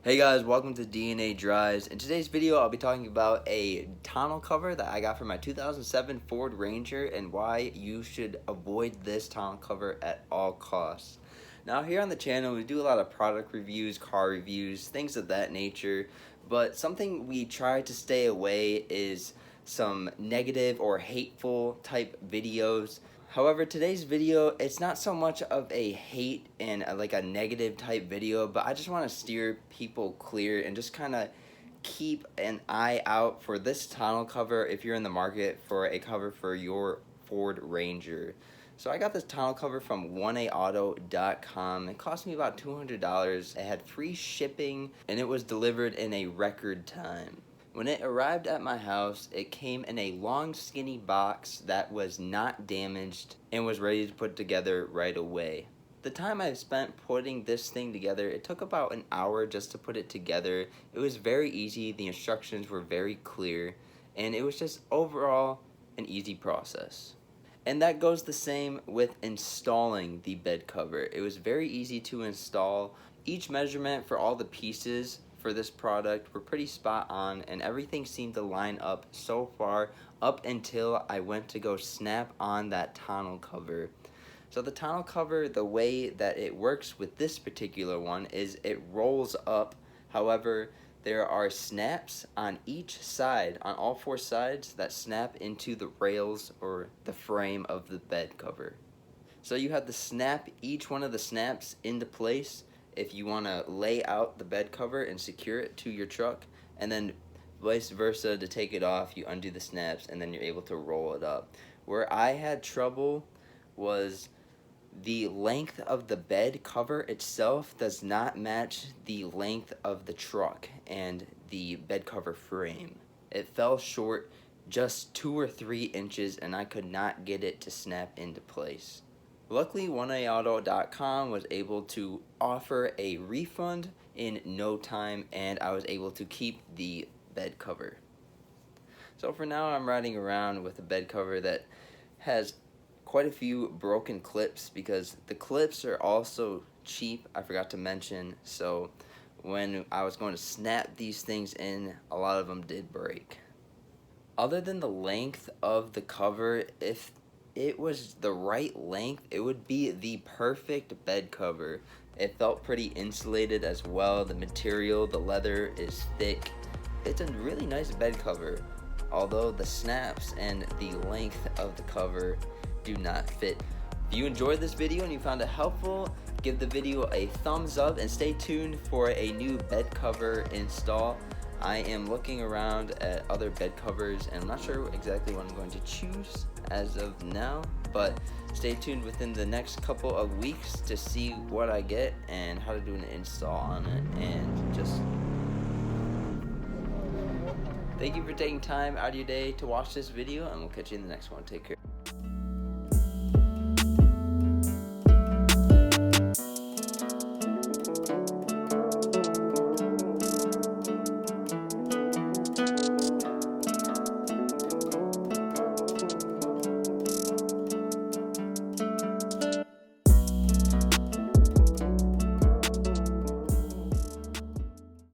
Hey guys, welcome to DNA Drives. In today's video, I'll be talking about a tonneau cover that I got for my 2007 Ford Ranger and why you should avoid this tonneau cover at all costs. Now here on the channel, we do a lot of product reviews, car reviews, things of that nature, but something we try to stay away is some negative or hateful type videos. However, today's video, it's not so much of a hate and like a negative type video, but I just want to steer people clear and just kind of keep an eye out for this tonneau cover if you're in the market for a cover for your Ford Ranger. So I got this tonneau cover from 1AAuto.com. It cost me about $200. It had free shipping and it was delivered in a record time. When it arrived at my house, it came in a long skinny box that was not damaged and was ready to put together right away. The time I spent putting this thing together, it took about an hour just to put it together. It was very easy, the instructions were very clear, and it was just overall an easy process. And that goes the same with installing the bed cover. It was very easy to install. Each measurement for all the pieces for this product were pretty spot on, and everything seemed to line up so far up until I went to go snap on that tonneau cover. So the tonneau cover, the way that it works with this particular one is it rolls up. However, there are snaps on each side, on all four sides, that snap into the rails or the frame of the bed cover. So you have to snap each one of the snaps into place if you want to lay out the bed cover and secure it to your truck, and then vice versa, to take it off, you undo the snaps and then you're able to roll it up. Where I had trouble was the length of the bed cover itself does not match the length of the truck and the bed cover frame. It fell short just 2 or 3 inches and I could not get it to snap into place. Luckily, 1AAuto.com was able to offer a refund in no time, and I was able to keep the bed cover. So for now, I'm riding around with a bed cover that has quite a few broken clips because the clips are also cheap, I forgot to mention, so when I was going to snap these things in, a lot of them did break. Other than the length of the cover, if it was the right length, it would be the perfect bed cover. It felt pretty insulated as well. The material, the leather is thick. It's a really nice bed cover, although the snaps and the length of the cover do not fit. If you enjoyed this video and you found it helpful, give the video a thumbs up and stay tuned for a new bed cover install. I am looking around at other bed covers and I'm not sure exactly what I'm going to choose as of now, but stay tuned within the next couple of weeks to see what I get and how to do an install on it. And just thank you for taking time out of your day to watch this video, and we'll catch you in the next one. Take care.